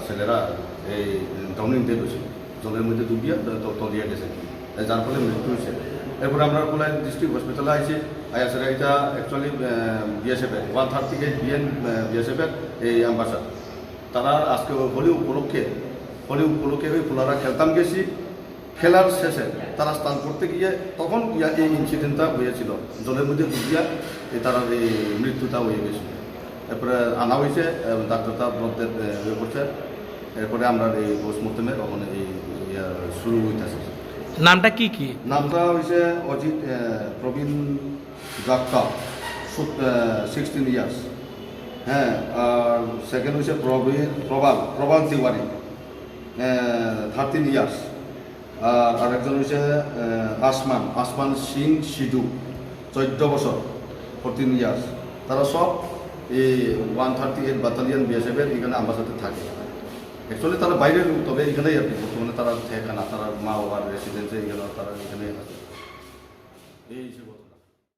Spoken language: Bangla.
ছেলেরা এই ডাউনিং ডেট হয়েছে, জলের মধ্যে ডুবিয়ে তলিয়ে গেছে, যার ফলে মৃত্যু হয়েছে। এরপরে আমরা কোলাই ডিস্ট্রিক্ট হসপিটালে আইছি, আইসে এটা অ্যাকচুয়ালি বিএসএফের 138 বিএন বিএসএফের এই অ্যাম্বাসার। তারা আজকে হোলি উপলক্ষে ওই ফুলারা খেলতাম গেছি, খেলার শেষে তারা স্নান করতে গিয়ে তখন এই ইনসিডেন্টটা হয়েছিল, জলের মধ্যে ডুবিয়া তারা এই মৃত্যুটা হয়ে গেছিল। এরপরে আনা হয়েছে, ডাক্তারটা ব্লডের ইয়ে করছে, এরপরে আমরা এই পোস্টমর্টমে তখন এই শুরু হইতেছে। নামটা কি কি? নামটা হয়েছে অজিত প্রবীণ জাক্কা, 16 ইয়ার্স। হ্যাঁ, আর সেকেন্ড হয়েছে প্রবাল তিওয়ারি, 13 ইয়ার্স। আর আরেকজন হয়েছে আসমান সিং সিধু, 14 বছর, 14 ইয়ার্স। তারা সব এই 138 ব্যাটালিয়ন বিএসএফের এখানে আম্বাসাতে থাকে। অ্যাকচুয়ালি তারা বাইরের লোক, তবে এখানেই আর কি বর্তমানে তারা থাকে না, তারা মা বাবার রেসিডেন্সে এখানে তারা এখানেই আছে এই হিসেবে।